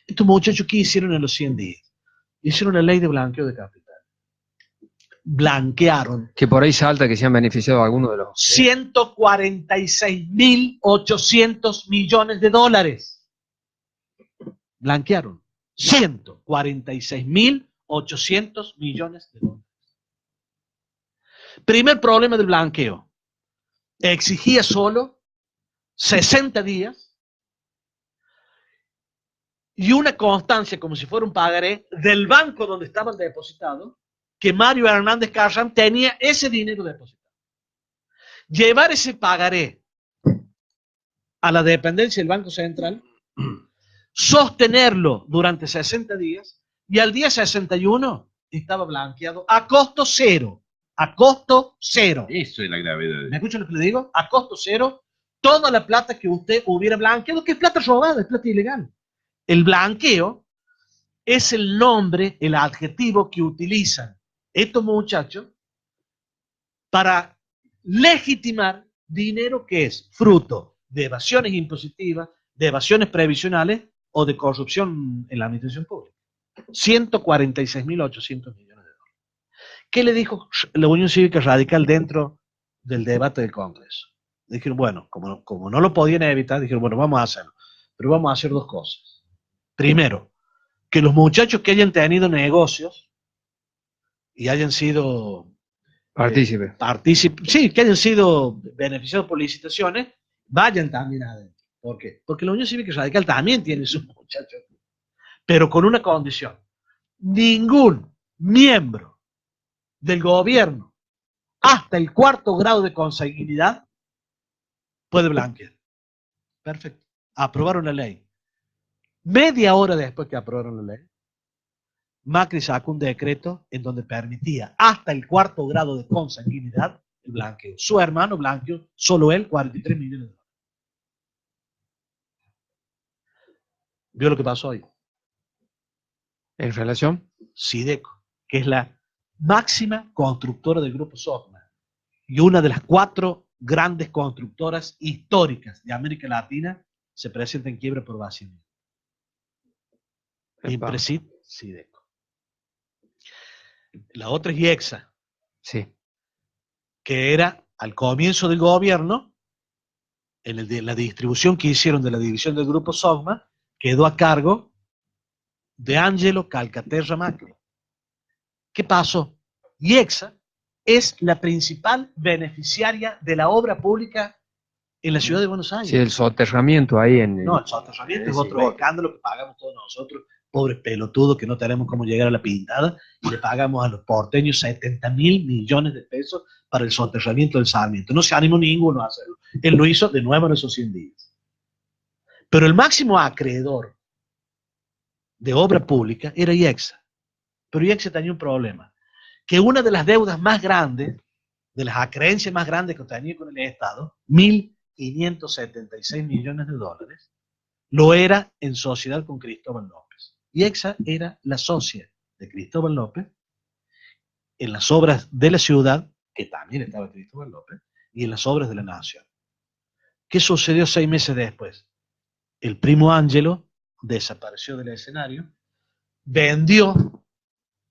Estos muchachos, ¿qué hicieron en los 100 días? Hicieron una ley de blanqueo de capital. Blanquearon. Que por ahí salta que se han beneficiado algunos de los... 146.800 millones de dólares. Blanquearon 146.800 millones de dólares. Primer problema del blanqueo. Exigía solo 60 días y una constancia, como si fuera un pagaré, del banco donde estaban depositados, que Mario Hernández Carran tenía ese dinero depositado. Llevar ese pagaré a la dependencia del Banco Central, sostenerlo durante 60 días, y al día 61 estaba blanqueado a costo cero. A costo cero. Eso es la gravedad. ¿Me escuchan lo que le digo? A costo cero, toda la plata que usted hubiera blanqueado, que es plata robada, es plata ilegal. El blanqueo es el nombre, el adjetivo que utilizan estos muchachos para legitimar dinero que es fruto de evasiones impositivas, de evasiones previsionales o de corrupción en la administración pública. 146.800 millones de dólares. ¿Qué le dijo la Unión Cívica Radical dentro del debate del Congreso? Dijeron, bueno, como no lo podían evitar, dijeron, bueno, vamos a hacerlo. Pero vamos a hacer dos cosas. Primero, que los muchachos que hayan tenido negocios y hayan sido Partícipe. Sí, que hayan sido beneficiados por licitaciones, vayan también adentro. ¿Por qué? Porque la Unión Cívica Radical también tiene sus muchachos, pero con una condición. Ningún miembro del gobierno hasta el 4º grado de consanguinidad puede blanquear. Perfecto. Aprobaron la ley. Media hora después que aprobaron la ley, Macri sacó un decreto en donde permitía hasta el 4º grado de consanguinidad el blanqueo. Su hermano blanqueó, solo él, 43 millones de dólares. ¿Vio lo que pasó hoy? ¿En relación? Sideco, que es la máxima constructora del grupo Sogma y una de las 4 grandes constructoras históricas de América Latina, se presenta en quiebra por vaciamiento. Impresid, Sideco. La otra es IEXA, Sí. que era al comienzo del gobierno, en la distribución que hicieron de la división del grupo Sogma, quedó a cargo de Ángelo Calcaterra Macri. ¿Qué pasó? IEXA es la principal beneficiaria de la obra pública en la ciudad de Buenos Aires. Sí, el soterramiento ahí en... No, el soterramiento es otro escándalo que pagamos todos nosotros, pobres pelotudos que no tenemos cómo llegar a la pintada, y le pagamos a los porteños 70.000 millones de pesos para el soterramiento del Sarmiento. No se animó ninguno a hacerlo. Él lo hizo de nuevo en esos 100 días. Pero el máximo acreedor de obra pública era IEXA. Pero IEXA tenía un problema, que una de las deudas más grandes, de las acreencias más grandes que tenía con el Estado, 1.576 millones de dólares, lo era en sociedad con Cristóbal López. IEXA era la socia de Cristóbal López en las obras de la ciudad, que también estaba Cristóbal López, y en las obras de la nación. ¿Qué sucedió 6 meses después? El primo Ángelo desapareció del escenario, vendió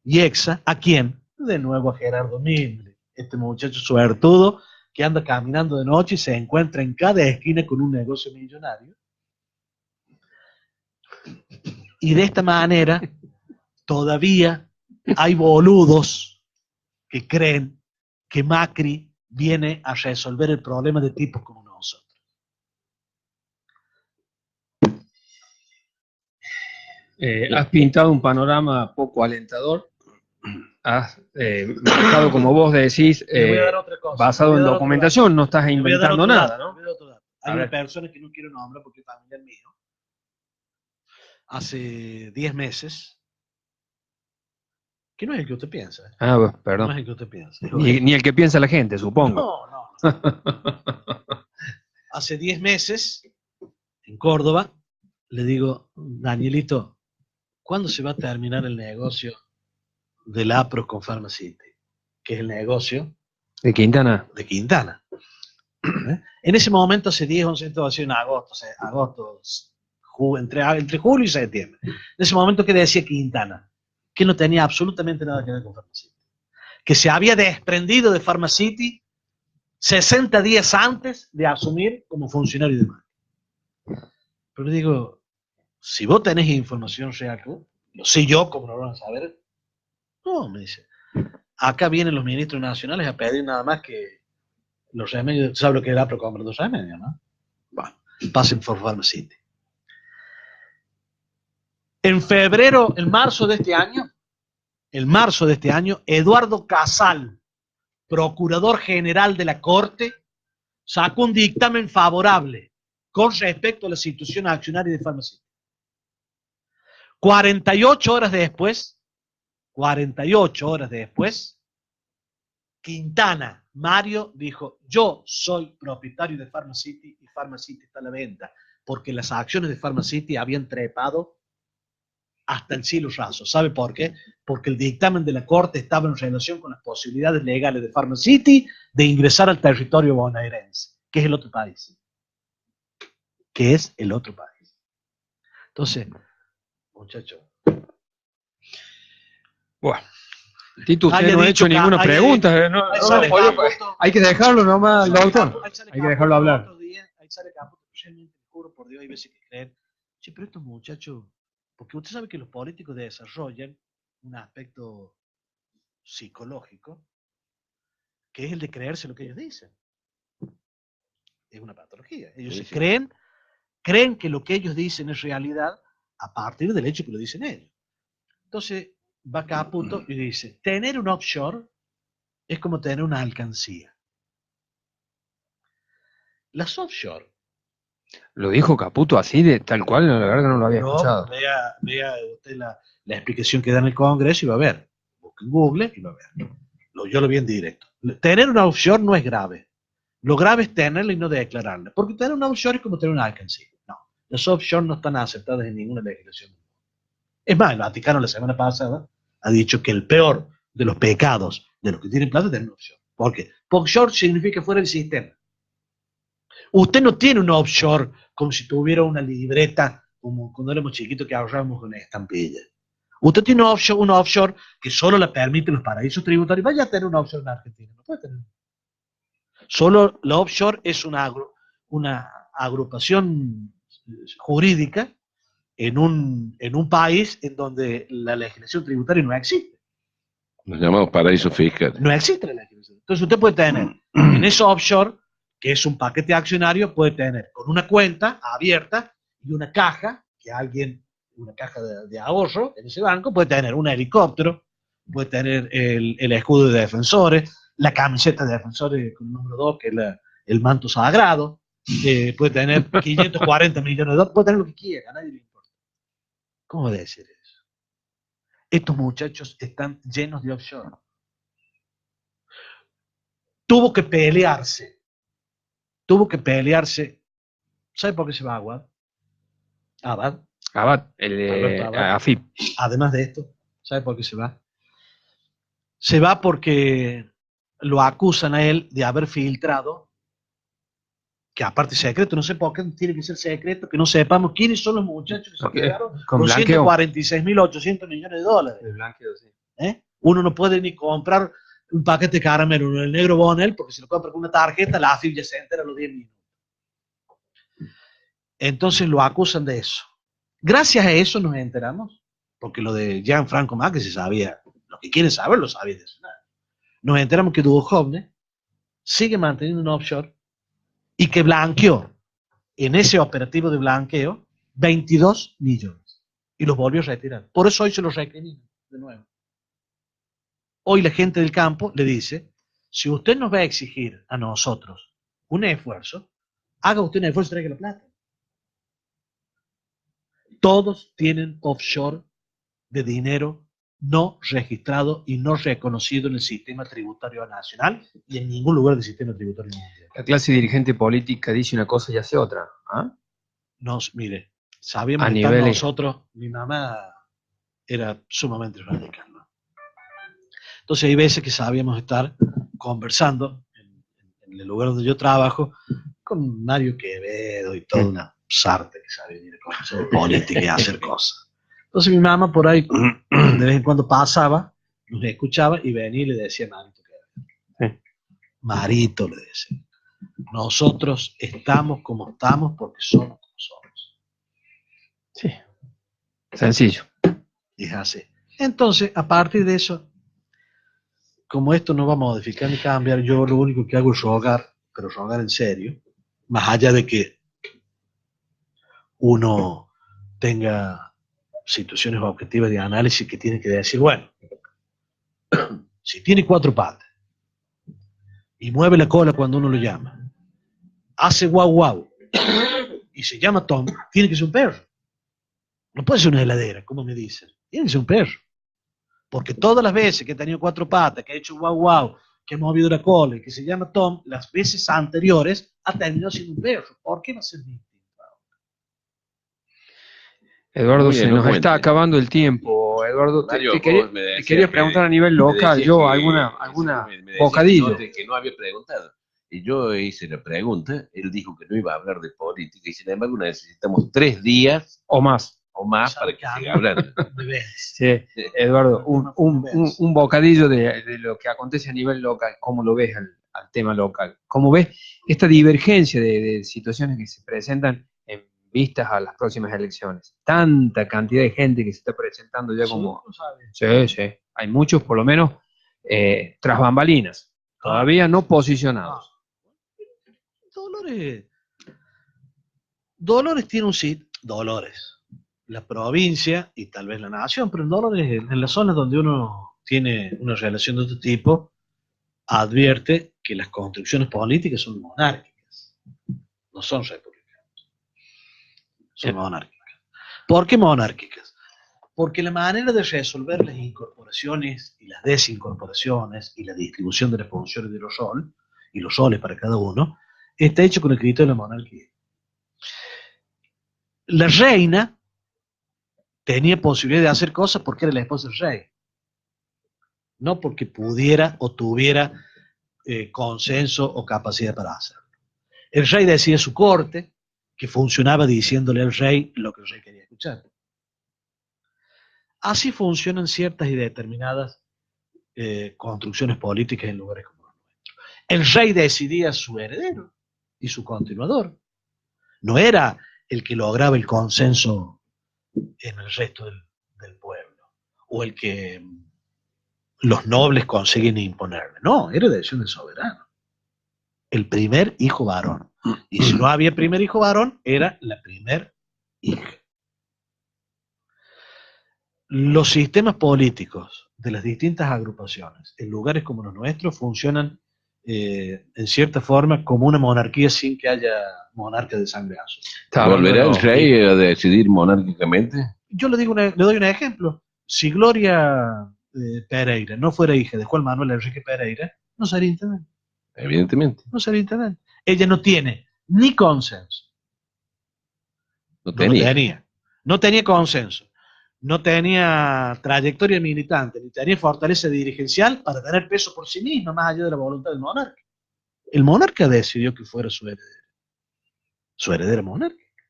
IEXA, ¿a quién? De nuevo a Gerardo Mindre, este muchacho suertudo que anda caminando de noche y se encuentra en cada esquina con un negocio millonario. Y de esta manera todavía hay boludos que creen que Macri viene a resolver el problema de tipos como nosotros. Has pintado un panorama poco alentador. Has marcado, como vos decís, basado en documentación, no estás inventando nada, ¿no? Hay una persona que no quiero nombrar porque es familiar mío. Hace 10 meses, que no es el que usted piensa. Bueno, perdón. No es el que usted piensa. Ni el que piensa la gente, supongo. No. Hace 10 meses, en Córdoba, le digo, Danielito, ¿cuándo se va a terminar el negocio del APRO con Pharmacity? Que es el negocio de Quintana. En ese momento, hace 10, 11, esto va a ser en agosto, entre julio y septiembre. En ese momento, ¿qué decía Quintana? Que no tenía absolutamente nada que ver con Pharmacity. Que se había desprendido de Pharmacity 60 días antes de asumir como funcionario de Macri. Pero digo, si vos tenés información real, lo sé yo, como no lo van a saber. No, me dice. Acá vienen los ministros nacionales a pedir nada más que los remedios. ¿Sabes lo que era para comprar los remedios, no? Bueno, pasen por Pharmacity. En marzo de este año, Eduardo Casal, procurador general de la Corte, sacó un dictamen favorable con respecto a la situación accionaria de Pharmacity. 48 horas después, Quintana, Mario, dijo: yo soy propietario de Pharmacity y Pharmacity está a la venta, porque las acciones de Pharmacity habían trepado hasta el cielo raso. ¿Sabe por qué? Porque el dictamen de la Corte estaba en relación con las posibilidades legales de Pharmacity de ingresar al territorio bonaerense, que es el otro país. Entonces, muchachos. Bueno. Tito, usted no ha hecho ninguna pregunta. Hay que dejarlo nomás, doctor. Hay que dejarlo hablar. Ahí sale Caputo, realmente, juro por Dios, hay veces que creen. Sí, pero estos muchachos, porque usted sabe que los políticos desarrollan un aspecto psicológico, que es el de creerse lo que ellos dicen. Es una patología. Ellos creen que lo que ellos dicen es realidad a partir del hecho que lo dicen ellos. Entonces, va Caputo y dice: tener un offshore es como tener una alcancía. Las offshore. Lo dijo Caputo así, de tal cual, la verdad que no lo había escuchado. Vea usted la explicación que da en el Congreso y va a ver. Busque en Google y va a ver. Yo lo vi en directo. Tener una offshore no es grave. Lo grave es tenerla y no declararla. Porque tener una offshore es como tener una alcancía. No. Las offshore no están aceptadas en ninguna legislación. Es más, el Vaticano la semana pasada ha dicho que el peor de los pecados de los que tienen plata es tener un offshore. ¿Por qué? Porque offshore significa fuera del sistema. Usted no tiene un offshore como si tuviera una libreta, como cuando éramos chiquitos que ahorrábamos con estampilla. Usted tiene un offshore que solo le permiten los paraísos tributarios. Vaya a tener un offshore en Argentina, no puede tener. Solo la offshore es una agrupación jurídica en un país en donde la legislación tributaria no existe. Los llamamos paraísos fiscales. No existe la legislación. Entonces usted puede tener en eso offshore, que es un paquete accionario, puede tener con una cuenta abierta y una caja, una caja de ahorro en ese banco, puede tener un helicóptero, puede tener el escudo de defensores, la camiseta de defensores con el número 2, que es el manto sagrado, puede tener 540 millones de dólares, puede tener lo que quiera, a nadie le importa. ¿Cómo debe ser eso? Estos muchachos están llenos de offshore. Tuvo que pelearse. ¿Sabe por qué se va Abad? Abad, el de AFIP. Además de esto, ¿sabe por qué se va? Se va porque lo acusan a él de haber filtrado, que aparte es secreto, no sé por qué tiene que ser secreto, que no sepamos quiénes son los muchachos que se quedaron con 146.800 millones de dólares. El blanqueo, sí. Uno no puede ni comprar un paquete de caramelo en el negro Bonel, porque si lo compra con una tarjeta, la AFIP ya se entera a los 10 minutos. Entonces lo acusan de eso. Gracias a eso nos enteramos, porque lo de Gianfranco Macri se sabía, lo que quieren saber lo sabía de eso. Nos enteramos que Duhovne sigue manteniendo un offshore y que blanqueó en ese operativo de blanqueo 22 millones y los volvió a retirar. Por eso hoy se los recrimina de nuevo. Hoy la gente del campo le dice: si usted nos va a exigir a nosotros un esfuerzo, haga usted un esfuerzo y traiga la plata. Todos tienen offshore de dinero no registrado y no reconocido en el sistema tributario nacional y en ningún lugar del sistema tributario mundial. La clase dirigente política dice una cosa y hace otra. ¿Ah? Mire, sabíamos que nosotros, mi mamá era sumamente radical, ¿no? Entonces hay veces que sabíamos estar conversando en el lugar donde yo trabajo con Mario Quevedo y toda una sarta que sabe venir a conocer política y hacer cosas. Entonces mi mamá por ahí de vez en cuando pasaba, nos escuchaba y venía y le decía a Marito Quevedo. Sí. Marito, le decía: nosotros estamos como estamos porque somos como somos. Sí. Sencillo. Es así. Entonces, a partir de eso, como esto no va a modificar ni cambiar, yo lo único que hago es rogar, pero rogar en serio, más allá de que uno tenga situaciones objetivas de análisis que tiene que decir, bueno, si tiene 4 patas y mueve la cola cuando uno lo llama, hace guau guau y se llama Tom, tiene que ser un perro. No puede ser una heladera, como me dicen. Tiene que ser un perro. Porque todas las veces que he tenido 4 patas, que ha hecho guau guau, que ha movido la cola y que se llama Tom, las veces anteriores ha terminado siendo un perro. ¿Por qué va a ser distinto? Eduardo, Muy se nos elocuente. está acabando el tiempo. Eduardo, Mario, te vos me te decías quería preguntar a nivel me local, decías yo, que- alguna me decías bocadillo. que no había preguntado. Y yo hice la pregunta, él dijo que no iba a hablar de política y sin embargo necesitamos 3 días O más. o más para que siga hablando. Sí, Eduardo, un bocadillo de lo que acontece a nivel local, ¿cómo lo ves al tema local? ¿Cómo ves esta divergencia de situaciones que se presentan en vistas a las próximas elecciones? Tanta cantidad de gente que se está presentando ya como... Sí, sí, hay muchos, por lo menos, tras bambalinas, todavía no posicionados. Dolores tiene un sitio, Dolores, la provincia y tal vez la nación, pero en Dolores, en las zonas donde uno tiene una relación de otro tipo, advierte que las construcciones políticas son monárquicas, no son republicanas, son monárquicas. ¿Por qué monárquicas? Porque la manera de resolver las incorporaciones y las desincorporaciones y la distribución de las funciones de los roles, y los roles para cada uno, está hecho con el criterio de la monarquía. La reina tenía posibilidad de hacer cosas porque era la esposa del rey, no porque pudiera o tuviera consenso o capacidad para hacerlo. El rey decía su corte, que funcionaba diciéndole al rey lo que el rey quería escuchar. Así funcionan ciertas y determinadas construcciones políticas en lugares como los nuestros. El rey decidía su heredero y su continuador. No era el que lograba el consenso en el resto del pueblo, o el que los nobles consiguen imponerle. No, era decisión del soberano. El primer hijo varón. Y si no había primer hijo varón, era la primer hija. Los sistemas políticos de las distintas agrupaciones en lugares como los nuestros funcionan en cierta forma como una monarquía sin que haya monarca de sangre azul. ¿Volverá el rey a decidir monárquicamente? Yo le doy un ejemplo. Si Gloria Pereira no fuera hija de Juan Manuel Enrique Pereira, no sería intendente. Evidentemente. No sería intendente. Ella no tiene ni consenso. No tenía. No tenía consenso. No tenía trayectoria militante, ni tenía fortaleza dirigencial para tener peso por sí misma, más allá de la voluntad del monarca. El monarca decidió que fuera su heredera monárquica.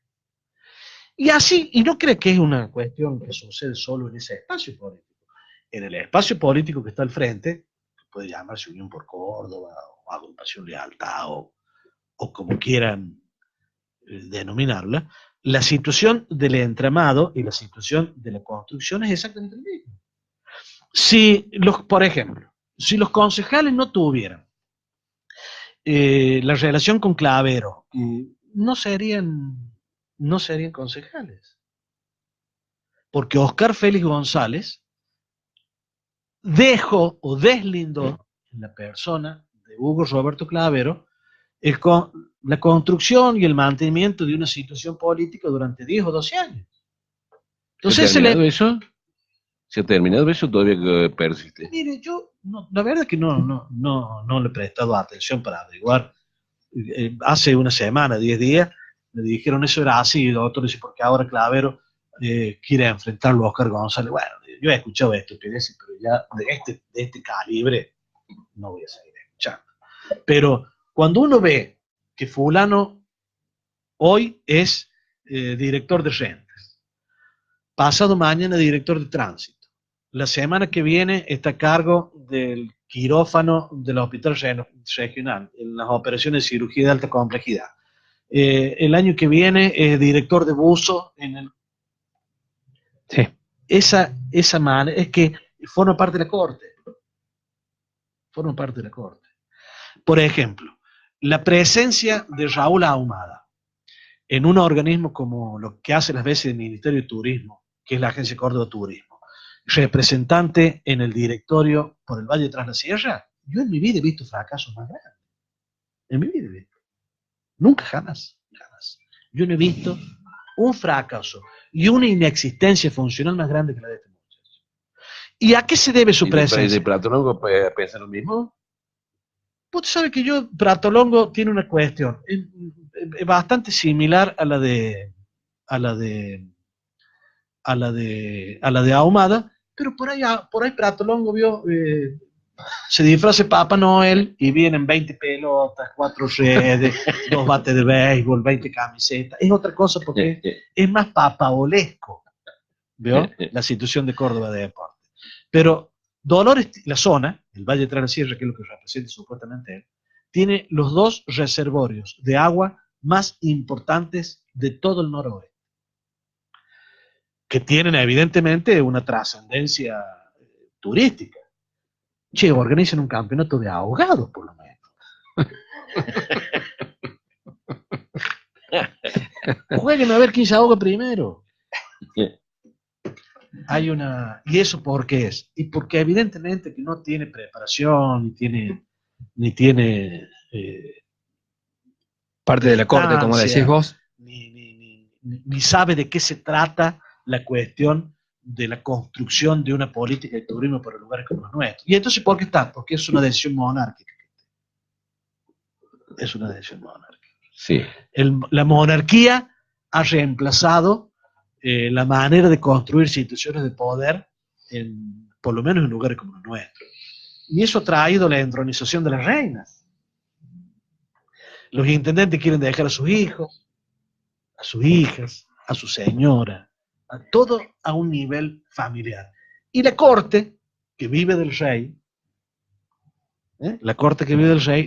Y así, y no cree que es una cuestión que sucede solo en ese espacio político. En el espacio político que está al frente, que puede llamarse Unión por Córdoba, o Agrupación Lealtad, o como quieran denominarla, la situación del entramado y la situación de la construcción es exactamente la misma. Por ejemplo, si los concejales no tuvieran la relación con Clavero, no serían concejales. Porque Oscar Félix González dejó o deslindó en la persona de Hugo Roberto Clavero la construcción y el mantenimiento de una situación política durante 10 o 12 años. Entonces, ¿Se ha terminado eso? ¿Todavía persiste? Mire, yo la verdad que no le he prestado atención para averiguar. Hace una semana, 10 días, me dijeron eso era así, doctor, dice, porque ahora Clavero quiere enfrentarlo a Oscar González. Bueno, yo he escuchado esto, pero ya de este calibre no voy a seguir escuchando. Pero cuando uno ve que fulano hoy es director de rentas, pasado mañana director de tránsito, la semana que viene está a cargo del quirófano del hospital regional, en las operaciones de cirugía de alta complejidad. El año que viene es director de buzo en el... Sí. Esa manera es que forma parte de la corte. Forma parte de la corte. Por ejemplo, la presencia de Raúl Ahumada en un organismo como lo que hace las veces el Ministerio de Turismo, que es la Agencia Córdoba Turismo, representante en el directorio por el Valle de Tras la Sierra, yo en mi vida he visto fracasos más grandes. En mi vida he visto. Nunca, jamás. Yo no he visto un fracaso y una inexistencia funcional más grande que la de este muchacho. ¿Y a qué se debe su presencia? ¿Y de Platólogo piensa lo mismo? Usted sabe que Pratolongo tiene una cuestión bastante similar a la de Ahumada, pero por ahí Pratolongo se disfraza de Papá Noel y vienen 20 pelotas, 4 redes, 2 bates de béisbol, 20 camisetas. Es otra cosa porque es más papaolesco, ¿vio? La situación de Córdoba de deporte. Pero Dolores, la zona, el Valle de Tras la Sierra, que es lo que representa supuestamente él, tiene los 2 reservorios de agua más importantes de todo el noroeste, que tienen evidentemente una trascendencia turística. Che, organizan un campeonato de ahogados, por lo menos. Jueguen a ver quién se ahoga primero. ¿Y eso por qué es? Y porque evidentemente que no tiene preparación, ni tiene parte de la corte, como decís vos. Ni sabe de qué se trata la cuestión de la construcción de una política de turismo para lugares como los nuestros. ¿Y entonces por qué está? Porque es una decisión monárquica. Es una decisión monárquica. Sí. La monarquía ha reemplazado la manera de construir instituciones de poder, por lo menos en lugares como los nuestros. Y eso ha traído la entronización de las reinas. Los intendentes quieren dejar a sus hijos, a sus hijas, a su señora, a todo a un nivel familiar. Y la corte, que vive del rey,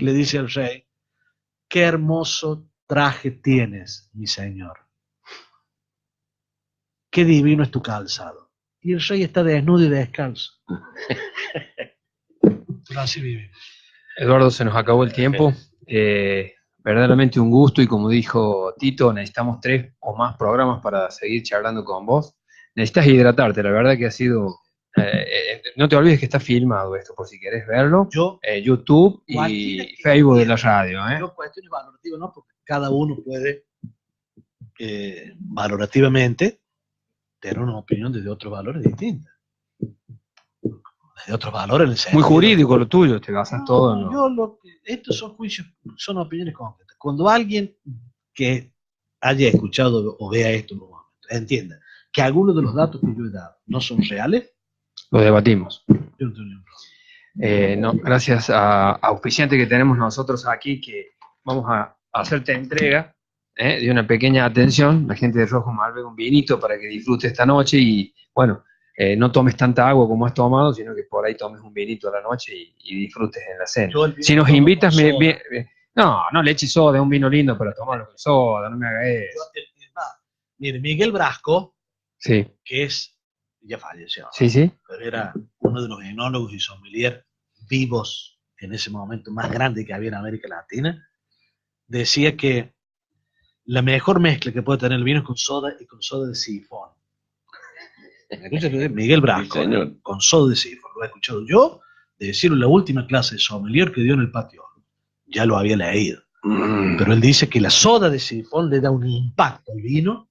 le dice al rey: qué hermoso traje tienes, mi señor. Qué divino es tu calzado. Y el rey está desnudo y descalzo. Pero así vivimos. Eduardo, se nos acabó el tiempo. Verdaderamente un gusto, y como dijo Tito, necesitamos 3 o más programas para seguir charlando con vos. Necesitas hidratarte, la verdad que ha sido... no te olvides que está filmado esto, por si querés verlo. YouTube y Facebook de la radio. Yo cuestiones valorativas, ¿no? Porque cada uno puede valorativamente tener una opinión desde otros valores distintos. De otros valores en el sentido. Muy jurídico lo tuyo, te basas todo. ¿No? Estos son juicios, son opiniones concretas. Cuando alguien que haya escuchado o vea esto en un momento entienda que algunos de los datos que yo he dado no son reales, lo debatimos. Yo no tengo ningún problema. No, gracias a auspiciante que tenemos nosotros aquí, que vamos a hacerte entrega de una pequeña atención. La gente de Rojo Malbec, un vinito para que disfrutes esta noche y, bueno, no tomes tanta agua como has tomado, sino que por ahí tomes un vinito a la noche y disfrutes en la cena. Si nos invitas, no le eches soda, es un vino lindo para tomarlo con soda, no me hagas eso. Mire, Miguel Brasco, sí, que ya falleció, sí, pero era uno de los enólogos y sommelier vivos en ese momento más grande que había en América Latina, decía que la mejor mezcla que puede tener el vino es con soda y con soda de sifón. ¿Me escuchas? Miguel Brasco, con soda de sifón, lo he escuchado yo de decirlo en la última clase de sommelier que dio en el patio. Ya lo había leído. Pero él dice que la soda de sifón le da un impacto al vino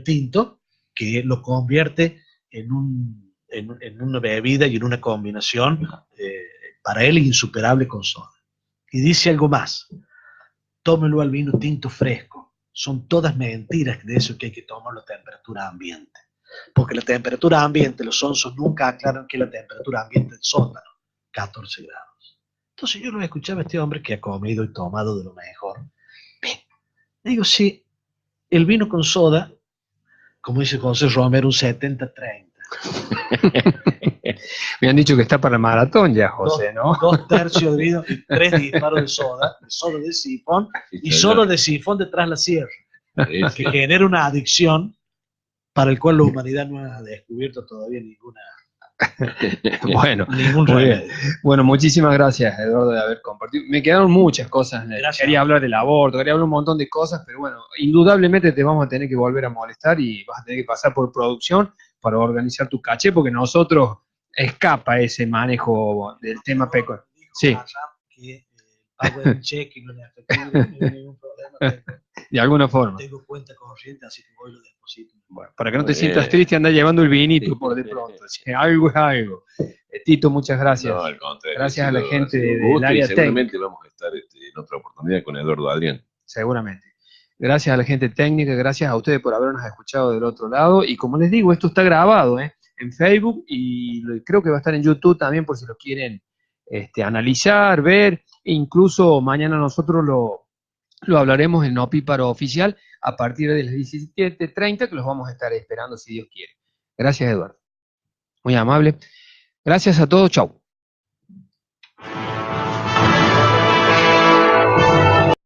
tinto, que lo convierte en una bebida y en una combinación para él insuperable con soda. Y dice algo más: tómelo al vino tinto fresco. Son todas mentiras de eso, que hay que tomarlo a temperatura ambiente. Porque la temperatura ambiente, los sonsos nunca aclaran que la temperatura ambiente del sótano, 14 grados. Entonces yo lo escuchaba a este hombre que ha comido y tomado de lo mejor. Le digo, sí, el vino con soda, como dice José Romero, un 70-30. Me han dicho que está para el maratón ya, José, ¿no? 2/3 de vino y 3 disparos de soda de sifón y soda de sifón de Tras la Sierra, que genera una adicción para el cual la humanidad no ha descubierto todavía Bueno, ningún muy bien. remedio. Bueno, muchísimas gracias, Eduardo, de haber compartido. Me quedaron muchas cosas. Gracias. Quería hablar del aborto, quería hablar un montón de cosas, pero bueno, indudablemente te vamos a tener que volver a molestar y vas a tener que pasar por producción para organizar tu caché, porque nosotros escapa ese manejo del tema pecuario. Sí. Que pago en cheque y no en efectivo, no hay ningún problema. De alguna forma. Tengo cuenta corriente, así que voy y lo deposito. Bueno, para que no te sientas triste, anda llevando el vinito por de pronto. Si algo es algo. Tito, muchas gracias. No, al contrario. Gracias a la gente del gusto, área y seguramente técnica. vamos a estar en otra oportunidad con Eduardo Adrián. Seguramente. Gracias a la gente técnica, gracias a ustedes por habernos escuchado del otro lado. Y como les digo, esto está grabado en Facebook y creo que va a estar en YouTube también por si lo quieren analizar, ver. E incluso mañana nosotros lo hablaremos en Opíparo Oficial a partir de las 17:30, que los vamos a estar esperando si Dios quiere. Gracias, Eduardo. Muy amable. Gracias a todos. Chau.